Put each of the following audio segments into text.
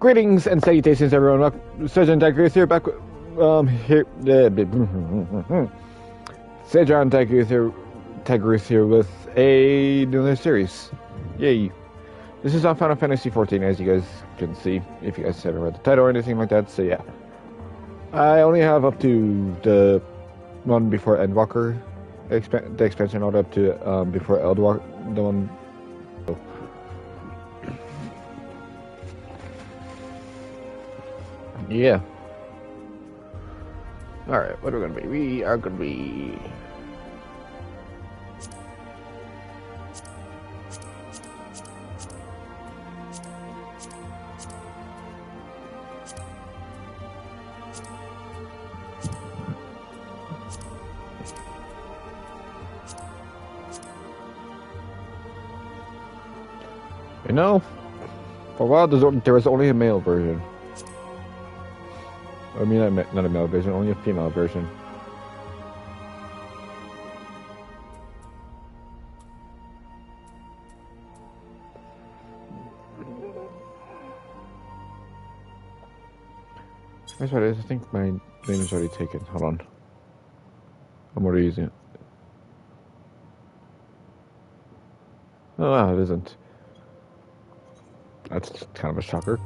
Greetings and salutations, everyone. Sergeant Dagris here, back here. Sergeant Dagris here with another series. Yay! This is on Final Fantasy XIV, as you guys can see, if you guys haven't read the title or anything like that. So yeah, I only have up to the one before Endwalker, the expansion, all up to before Eldwalker, the one. Yeah. Alright, what are we gonna be? We are gonna be... You know, for a while there was only a male version. I mean, not a male version, only a female version. That's what it is. I think my name is already taken. Hold on. I'm already using it. Oh, wow, it isn't. That's kind of a shocker.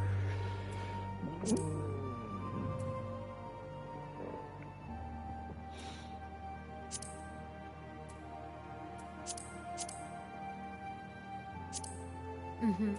Mm-hmm.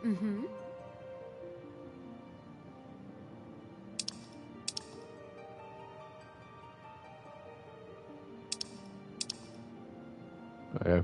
Mm-hmm. Okay.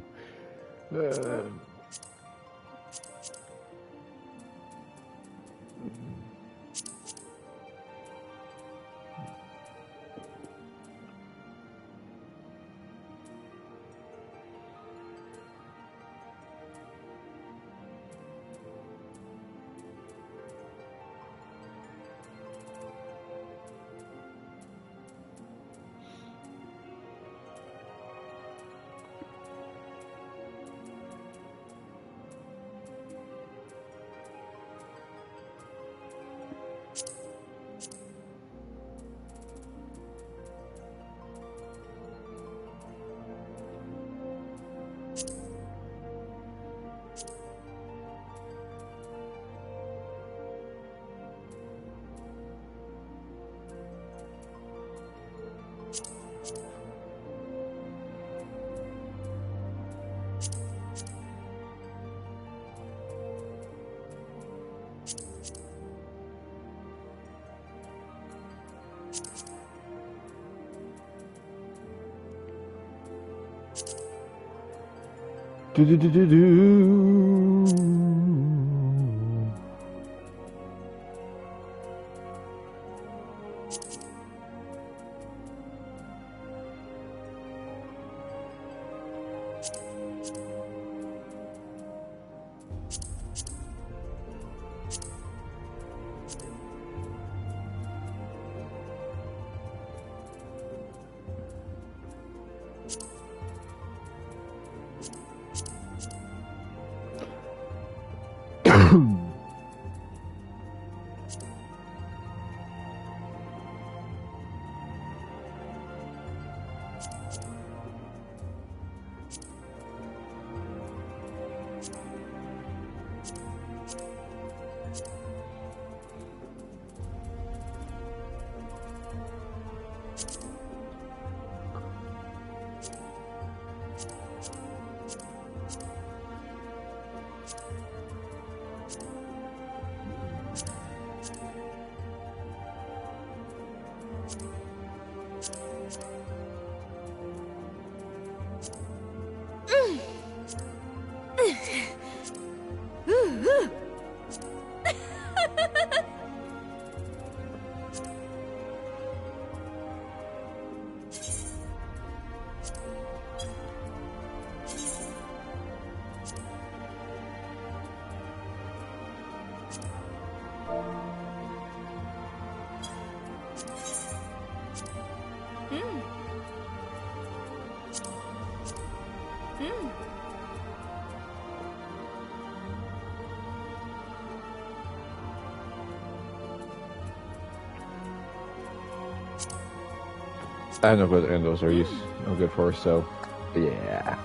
I have no clue what those are used, no good for, so yeah.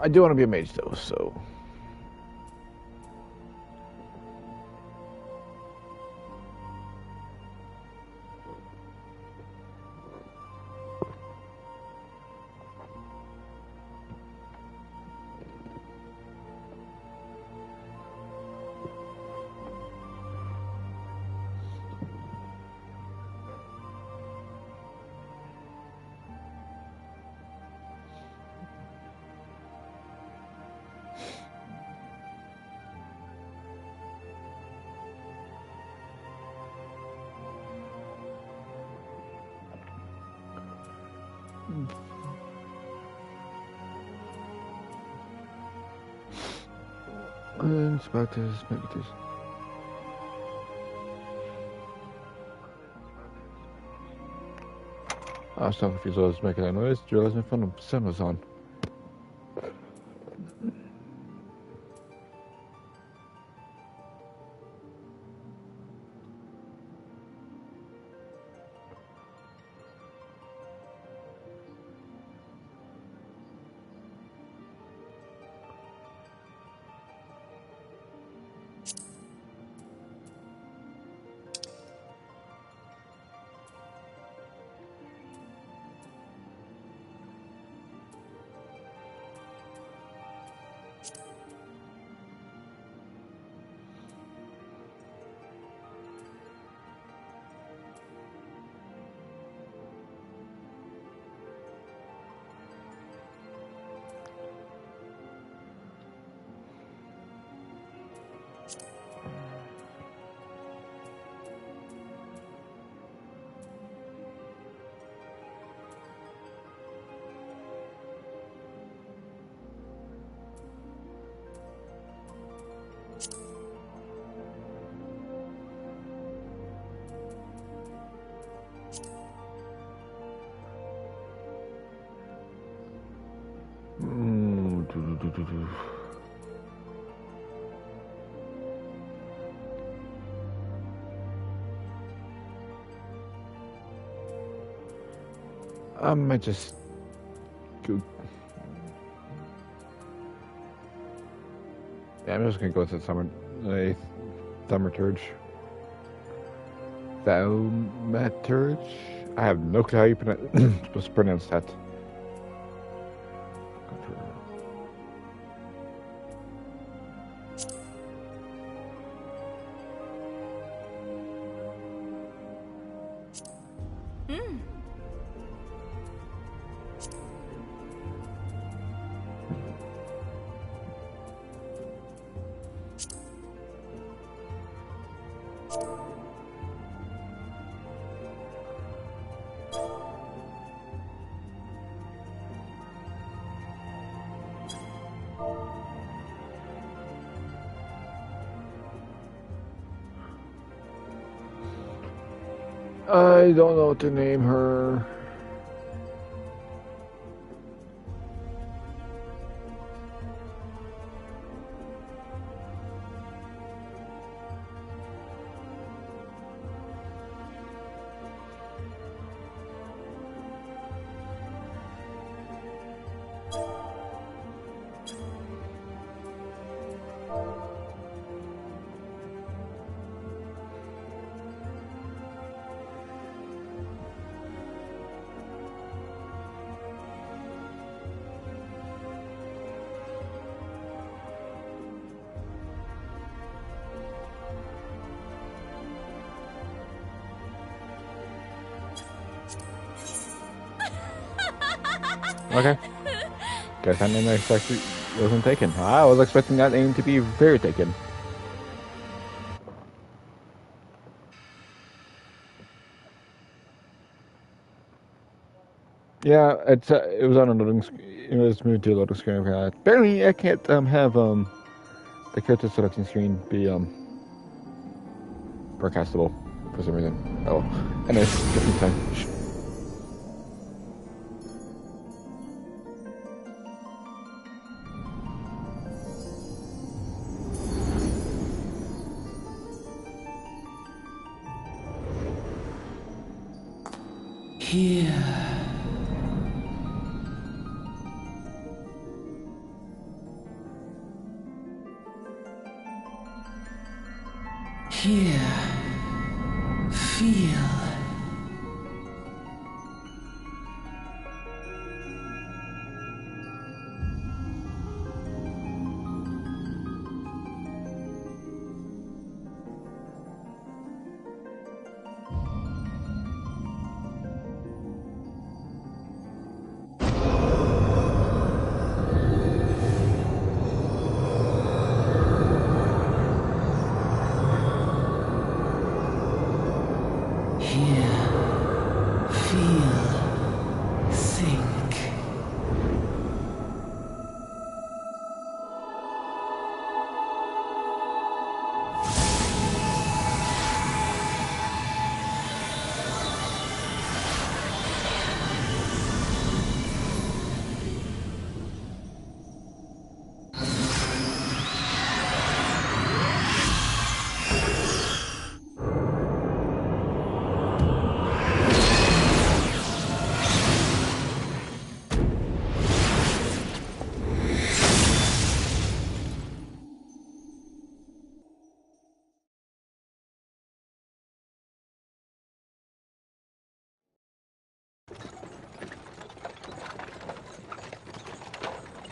I do want to be a mage though, so. Inspectors, spectators. I was so confused. I was making that noise. Realized my phone sound was on. I might just go. Yeah, I'm just gonna go with the thaumaturge. Thaumaturge? I have no clue how you supposed to pronounce that. I don't know what to name her. Okay. Guess that name actually wasn't taken. I was expecting that name to be very taken. Yeah, it was on a loading screen. It was moved to a loading screen. Apparently, I can't have the character selection screen be broadcastable for some reason. Oh, anyways, different time. Here. Here. Feel.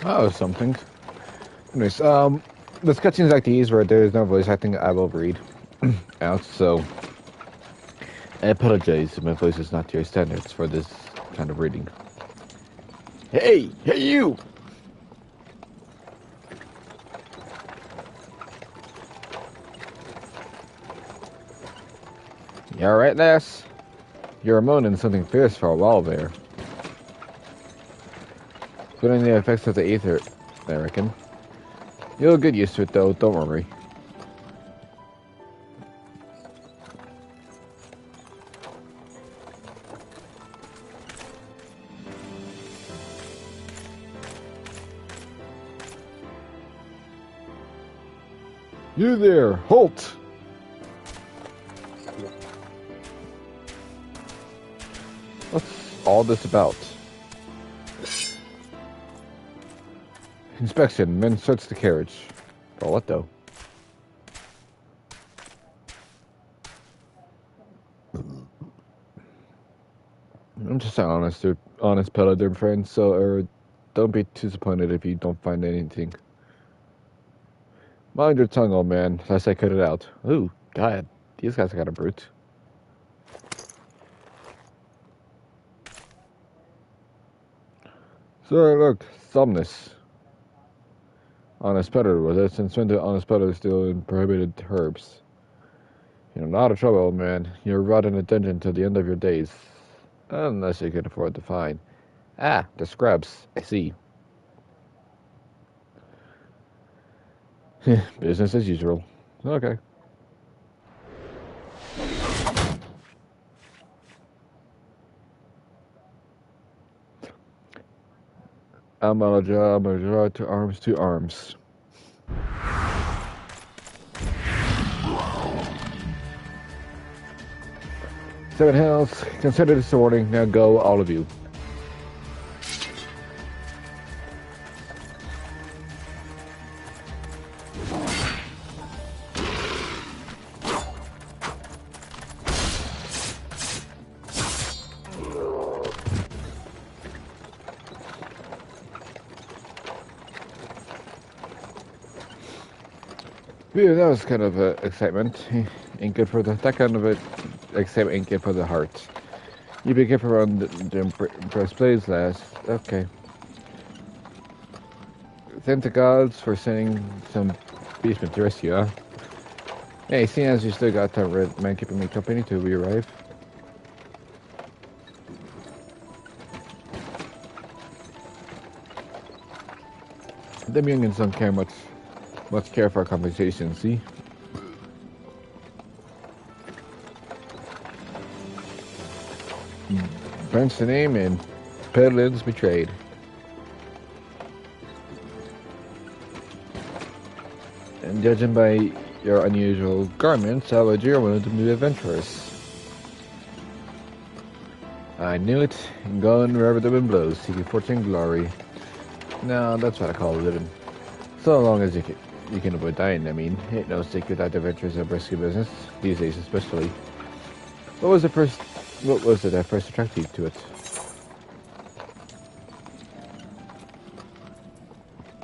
Oh, something. Anyways, the cutscenes like these where there's no voice acting, I will read out. So I apologize if my voice is not to your standards for this kind of reading. Hey, you! You alright, lass? You're moaning something fierce for a while there. Feeling the effects of the ether, I reckon. You'll get used to it though, don't worry. You there, halt! What's all this about? Inspection, men search the carriage. For what though? I'm just an honest peddler, friend, so don't be too disappointed if you don't find anything. Mind your tongue, old man, lest I cut it out. Ooh, God, these guys are kind of brute. Sir, look, Somnus. Honest peddler, was it? Since when do honest peddlers deal in prohibited herbs? You're in a lot of trouble, old man. You're rotting in a dungeon till the end of your days. Unless you can afford to find. Ah, the scrubs. I see. Business as usual. Okay. I'm on a job to arms to arms. Seven Hells, consider this a warning. Now go, all of you. Yeah, that was kind of excitement. Ain't good for that kind of excitement ain't good for the heart. You be careful around the breastplates last. Okay. Thank the gods for sending some beastmen to rescue, huh? Hey, seeing as you still got that red man keeping me company till we arrive. the youngins don't care much care for our conversation, see? Burns the name and Pedlin's betrayed. And judging by your unusual garments, I would you're one of the new adventurers. I knew it. Going wherever the wind blows, seeking fortune and glory. No, that's what I call living. So long as you can avoid dying, I mean. Ain't no secret that adventures are risky business, these days especially. What was it that first attracted you to it?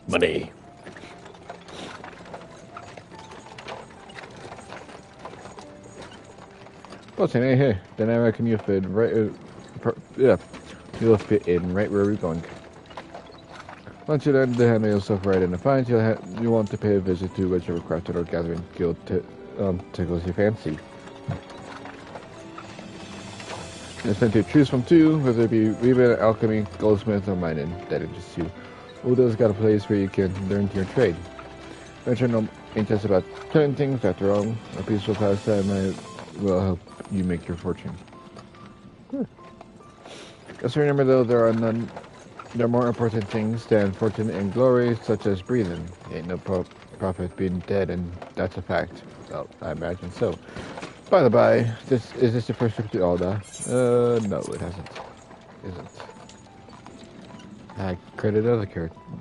Money. Well, hey, then I reckon you'll fit right. You'll fit in right where we're going. Once you learn to handle yourself right in the fight, you want to pay a visit to whichever crafted or gathering guild tickles your fancy. There's plenty to choose from too, whether it be weaving, alchemy, goldsmith, or mining that interests you. Uda's got a place where you can learn your trade. Venture ain't just about turning things after all. A peaceful pastime will help you make your fortune. Just remember though, there are more important things than fortune and glory, such as breathing. Ain't no profit being dead, and that's a fact. Well, I imagine so. By the by, is this your first trip to Alda? No, it isn't. I credit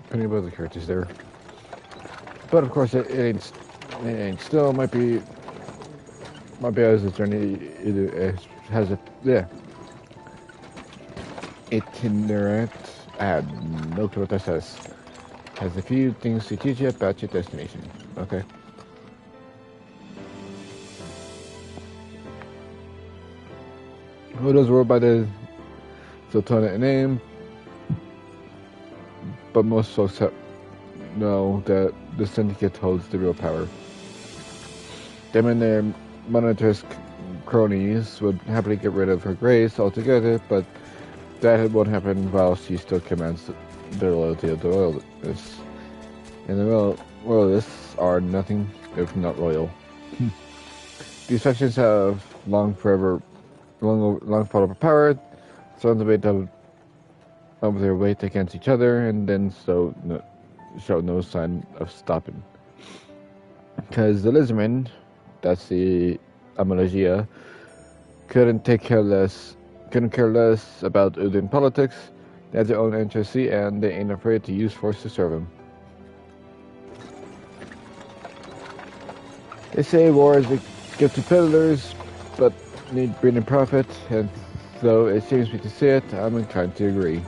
plenty of other characters there. But of course, it ain't still might be as a journey. It has a itinerant. I have no clue what that says. Has a few things to teach you about your destination. Okay. Who does rule by the Sultanate name? But most folks know that the Syndicate holds the real power. Them and their monetarist cronies would happily get rid of her grace altogether, but that won't happen while she still commands the loyalty of the royalists. And the royalists are nothing if not royal. These factions have long fought over power, so the weight of their weight against each other, and then show no sign of stopping. Because the Lizardmen, that's the Amalagia, couldn't care less about Udin politics. They have their own interests, and they ain't afraid to use force to serve them. They say war is a gift to peddlers, but need bringing profit, and though it seems me to see it, I'm inclined to agree.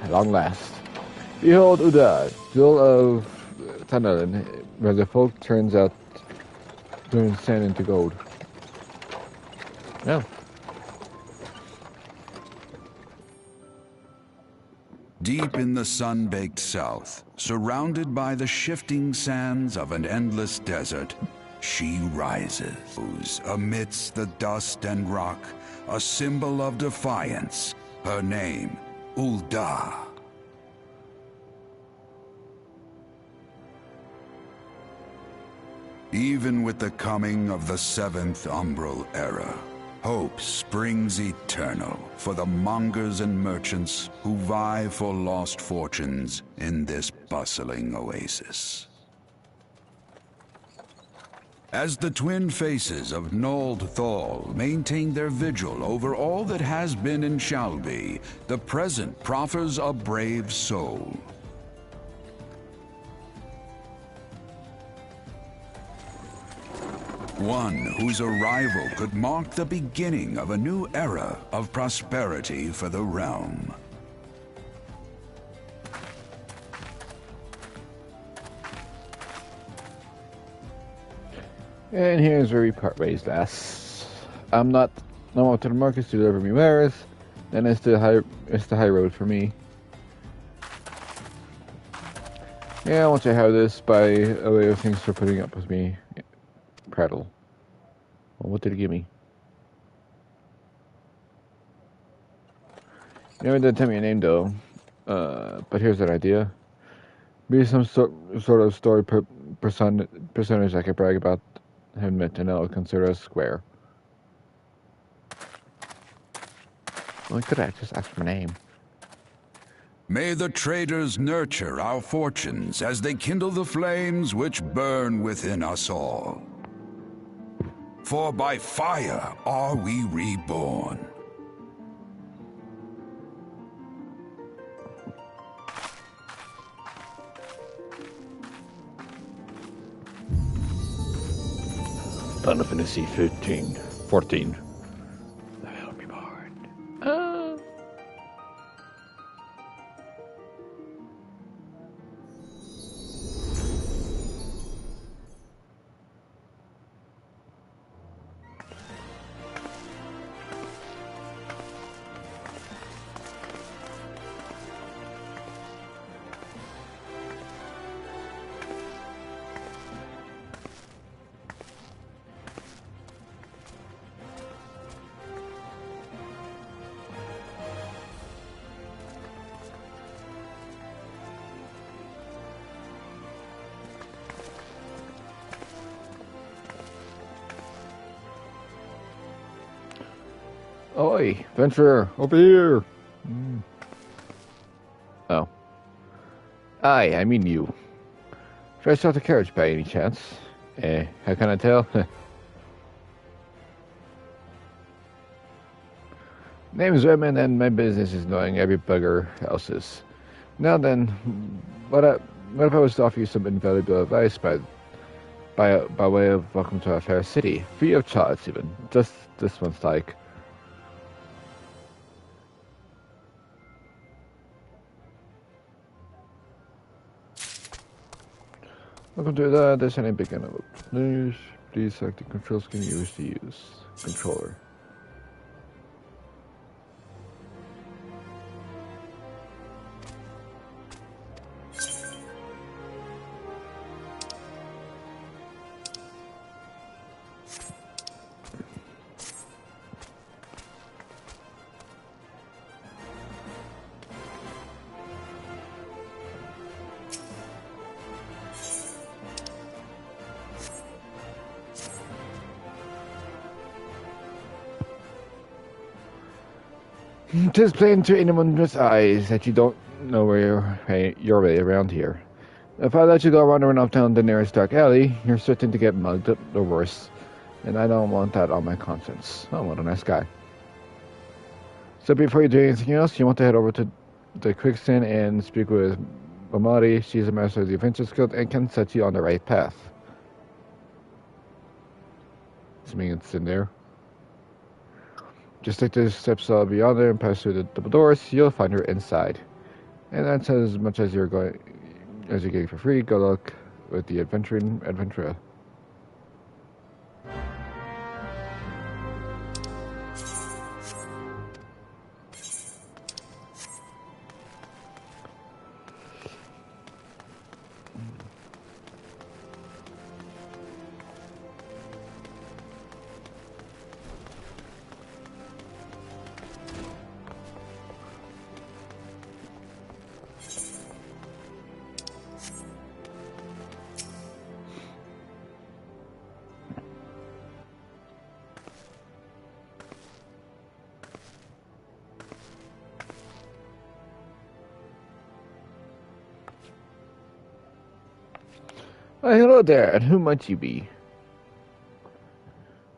Long last. Behold Uda, jewel of Tanalin, where the folk turns sand into gold. Yeah. Deep in the sun-baked south, surrounded by the shifting sands of an endless desert, she rises. Amidst the dust and rock, a symbol of defiance, her name, Ul'dah. Even with the coming of the 7th Umbral Era, hope springs eternal for the mongers and merchants who vie for lost fortunes in this bustling oasis. As the twin faces of Nold Thal maintain their vigil over all that has been and shall be, the present proffers a brave soul. One whose arrival could mark the beginning of a new era of prosperity for the realm. And here's where we part ways, lass. I'm off to the markets to deliver me wares, and it's the high road for me. Yeah, once I have this, by a way of things for putting up with me, prattle. Well, what did it give me? You never did tell me your name, though. But here's an idea. Be some sort of story personage I can brag about him and I'll consider us square. Well, I could have just asked for a name. May the traders nurture our fortunes as they kindle the flames which burn within us all. For by fire are we reborn. Final Fantasy 14. The Hell Reborn. Oi, Venturer, over here! Oh. I mean you. Fresh out the carriage by any chance? How can I tell? Name is Redmond and my business is knowing every bugger else's. Now then, what if I was to offer you some invaluable advice by way of welcome to our fair city? Free of charge even. Just this one's like... Welcome to this any beginner of news. Please select the control scheme you wish to use. Controller. Tis plain to anyone with eyes that you don't know where your way around here. If I let you go wandering off down the nearest dark alley, you're certain to get mugged or worse, and I don't want that on my conscience. Oh, what a nice guy. So before you do anything else, you want to head over to the Quicksand and speak with Momori. She's a master of the Adventures Guild and can set you on the right path. Assuming it's in there. Just take the steps beyond there and pass through the double doors. You'll find her inside. And that's as much as you're getting for free. Good luck with the adventurer. Hello there, and who might you be?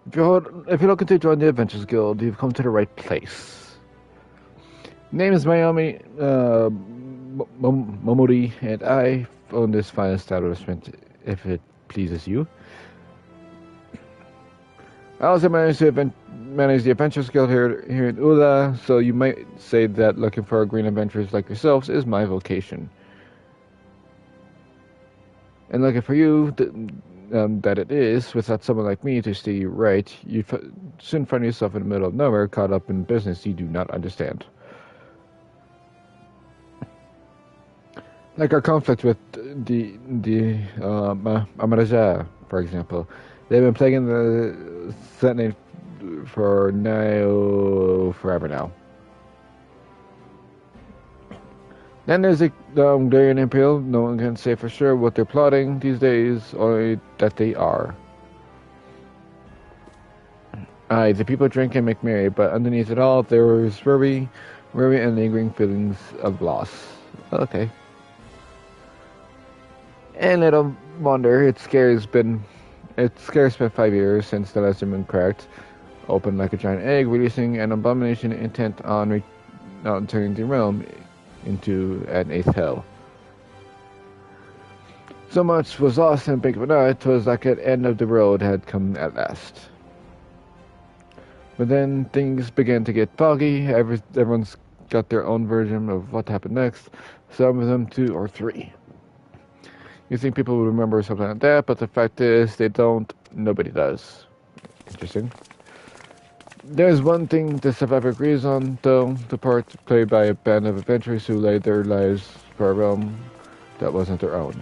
If you're looking to join the Adventures Guild, you've come to the right place. Name is Mayumi Momori, and I own this fine establishment, if it pleases you. I also manage the Adventures Guild here in Ula, so you might say that looking for green adventurers like yourselves is my vocation. And looking for you, that it is, without someone like me to steer you right, you soon find yourself in the middle of nowhere, caught up in business you do not understand. Like our conflict with the Amaraja, for example. They've been plaguing the Senate forever now. Then there's the Darien Imperial. No one can say for sure what they're plotting these days, only that they are. Aye, the people drink and make merry, but underneath it all, there was worry and lingering feelings of loss. Okay. And little wonder, it's scarce been 5 years since the last moon cracked open like a giant egg, releasing an abomination intent on turning the realm into an eighth hell. So much was lost in Big Banana, it was like an end of the road had come at last. But then things began to get foggy. Everyone's got their own version of what happened next. Some of them 2 or 3. You think people will remember something like that, but the fact is they don't. Nobody does. Interesting. There's one thing the survivor agrees on, though. The part played by a band of adventurers who laid their lives for a realm that wasn't their own.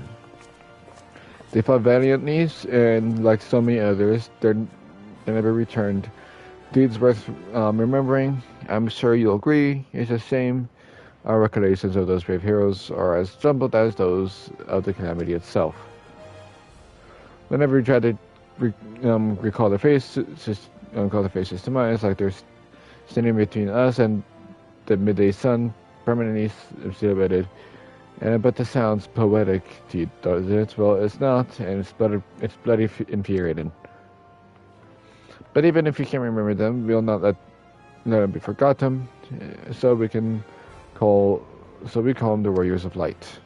They fought valiantly, and like so many others, they never returned. Deeds worth remembering. I'm sure you'll agree. It's a shame our recollections of those brave heroes are as jumbled as those of the calamity itself. Whenever we try to recall their faces, call their faces to mind, it's like they're standing between us and the midday sun, permanently silhouetted. But this sounds poetic to you, does it? Well, it's not, and it's bloody infuriating. But even if you can't remember them, we'll not let them be forgotten. So we call them the Warriors of Light.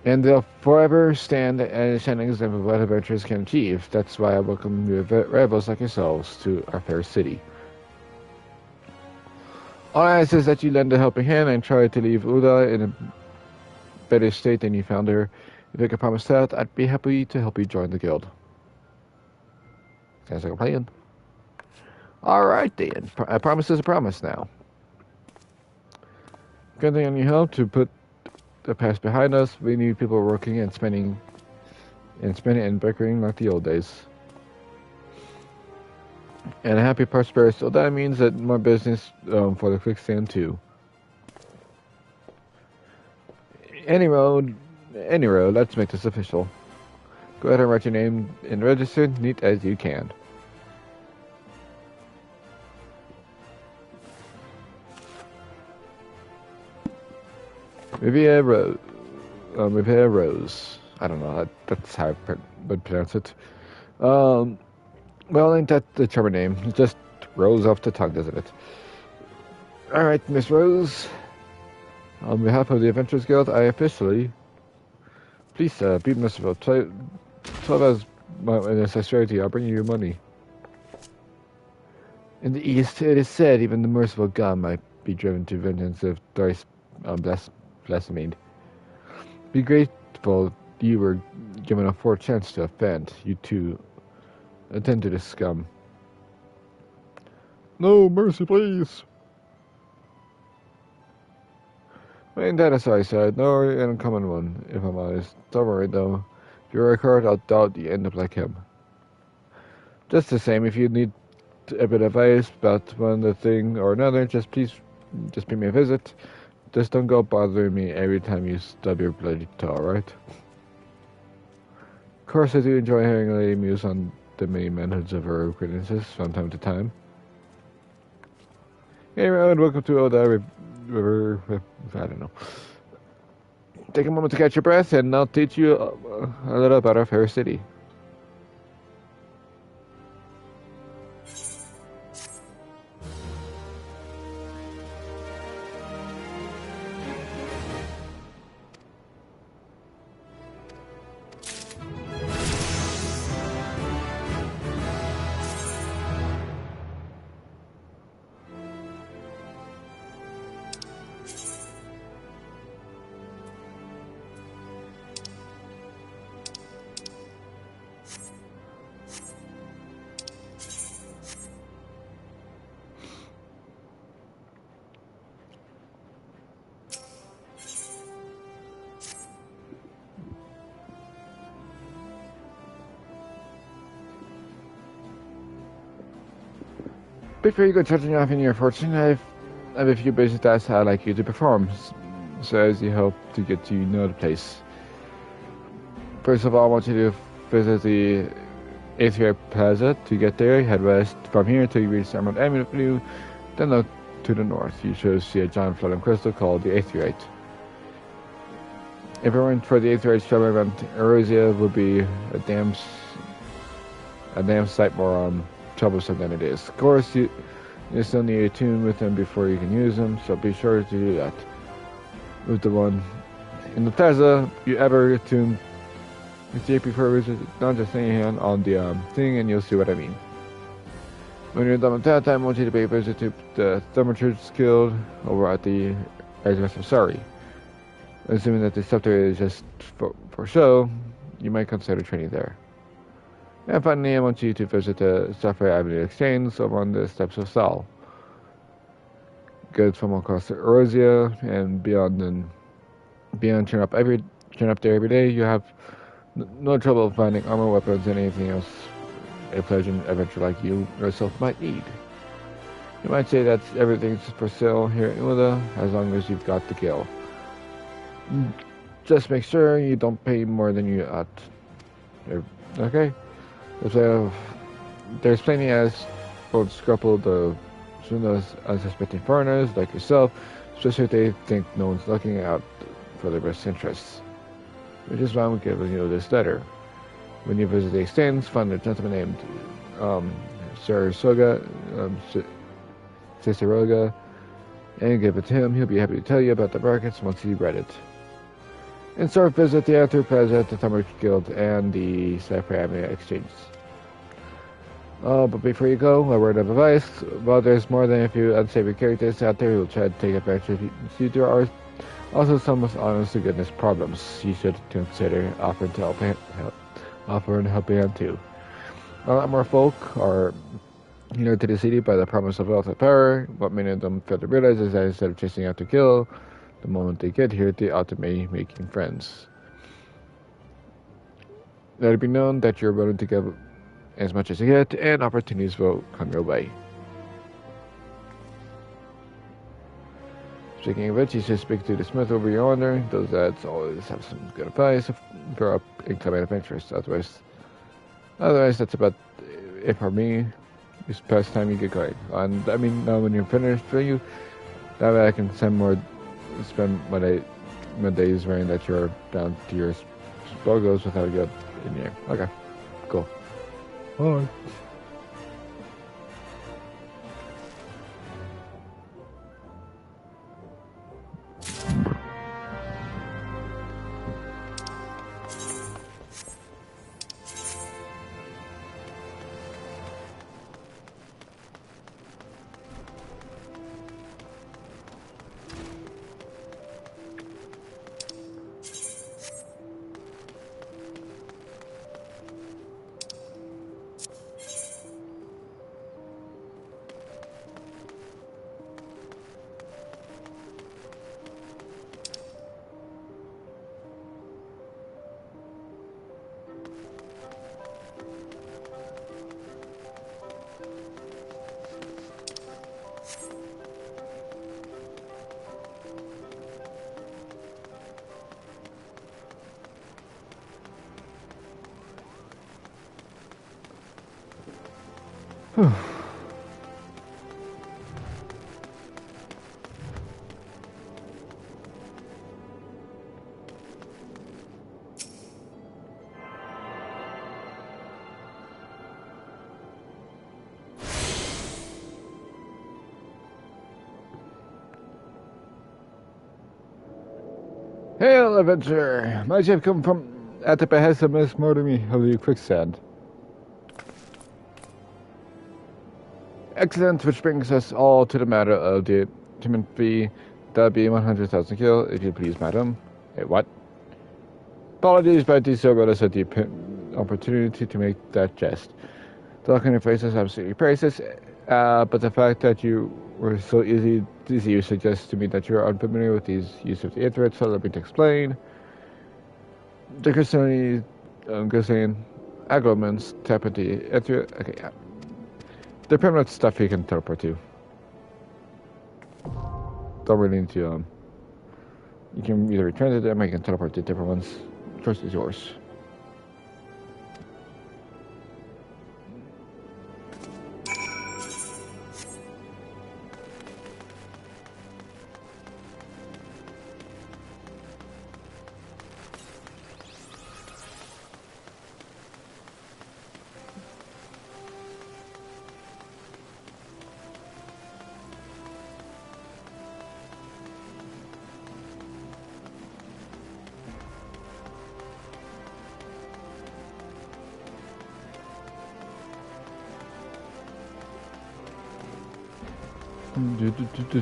And they'll forever stand as a shining example of what adventurers can achieve. That's why I welcome new rebels like yourselves to our fair city. All I ask is that you lend a helping hand and try to leave Uda in a better state than you found her. If I could promise that, I'd be happy to help you join the guild. Sounds like a plan. Alright then. A promise is a promise now. Counting on your help to put the past behind us, we need people working and spending and bickering like the old days. And a happy, prosperous, so that means that more business for the quicksand too. Any road, let's make this official. Go ahead and write your name and register neat as you can. Riviera Rose. I don't know, that's how I would pronounce it. Well, ain't that the charming name? It just rolls off the tongue, doesn't it? Alright, Miss Rose. On behalf of the Adventurers Guild, I officially... Please, be merciful. 12 hours in society, I'll bring you your money. In the East, it is said even the merciful God might be driven to vengeance if thrice blasphemed. Be grateful you were given a fair chance to offend. You too attend to this scum. No mercy, please. Ain't that as I said? No, an uncommon one, if I'm honest. Don't worry though. If you work hard, I'll doubt you end up like him. Just the same, if you need a bit of advice about one thing or another, just pay me a visit. Just don't go bothering me every time you stub your bloody toe, right? Of course, I do enjoy hearing a lady muse on the many manhoods of her acquaintances from time to time. Hey, everyone, welcome to Oda River. I don't know. Take a moment to catch your breath, and I'll teach you a little about our fair city. Before you go charging off in your fortune, I've have a few basic tasks I'd like you to perform, so as you help to get to know the place. First of all, I want you to visit the Aetheryte Plaza. To get there, head west from here till you reach Emerald Avenue, then look to the north. You should see a giant floating crystal called the Aetheryte. If it weren't for the Aetheryte travel event, Erosia would be a damn sight more troublesome than it is. Of course, you still need to tune with them before you can use them, so be sure to do that. With the one in the plaza, you ever tune with the before not just lay your hand on the thing, and you'll see what I mean. When you're done with that, I want you to pay a visit to the Thaumaturge Guild over at the Edgewest of Sari. Assuming that the stuff there is just for show, you might consider training there. And finally, I want you to visit the Sapphire Avenue Exchange over on the steps of Sal. Goods from across Erosia and beyond turn up there every day. You have no trouble finding armor, weapons, and anything else a pleasant adventure like you yourself might need. You might say that everything's for sale here in Uda, as long as you've got the gil. Just make sure you don't pay more than you ought. Okay? So, there's plenty as both scrupled unsuspecting foreigners like yourself, especially if they think no one's looking out for their best interests. Which is why I'm giving you this letter. When you visit the exchange, find a gentleman named Ciceroga, and give it to him. He'll be happy to tell you about the markets once he read it. And so visit the Aetheryte Plaza, the Thaumaturge Guild, and the Sapphire Avenue Exchange. But before you go, a word of advice. While there's more than a few unsavory characters out there who will try to take advantage of you, there are also some with honest-to-goodness problems you should consider offering to help hand too. A lot more folk are lured to the city by the promise of wealth and power. What many of them fail to realize is that instead of chasing after kill, the moment they get here, they ought to be making friends. Let it be known that you're willing to give as much as you get, and opportunities will come your way. Speaking of which, you should speak to the smith over yonder. Those ads always have some good advice for incoming adventures. Otherwise, that's about it for me. It's past time you get going. And I mean, now when you're finished, that way I can spend my days worrying that you're down to your spoggles without you in here. Okay, cool. Alright. Hail, adventurer! Might you have come from at the behest of Miss Mortimer of the Quicksand? Excellent, which brings us all to the matter of the ultimate fee. That'd be 100,000 gil, if you please, madam. Wait, what? Apologies, but I do so relish the opportunity to make that jest. The look on your face is absolutely priceless, but the fact that you were so easy to see suggests to me that you are unfamiliar with these use of the Aetheryte, so let me explain. The Crystalline Aggloments tap into the Aetheryte. Okay, yeah. The permanent stuff you can teleport to. don't really need to. You can either return to them or you can teleport to different ones. Choice is yours.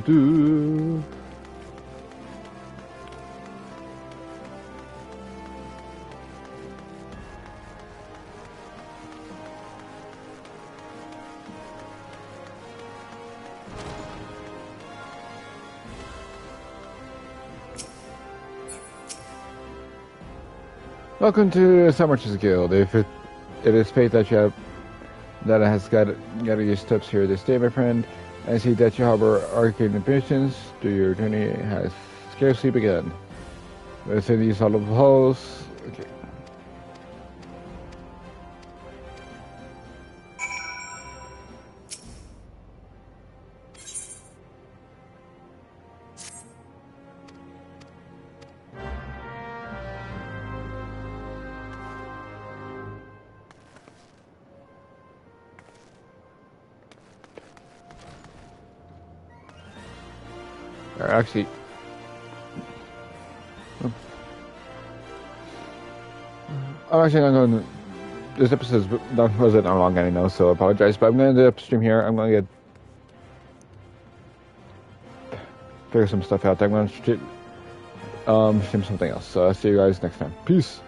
Do. Welcome to Summer's Guild. If it is fate that you have that has got your steps here this day, my friend. I see that you harbor arcane ambitions. Your journey has scarcely begun. Within these hollow halls. Okay. Actually, I'm actually not going to. This episode wasn't long anymore, so I apologize. But I'm going to end the stream here. I'm going to figure some stuff out. I'm going to stream something else. So I'll see you guys next time. Peace.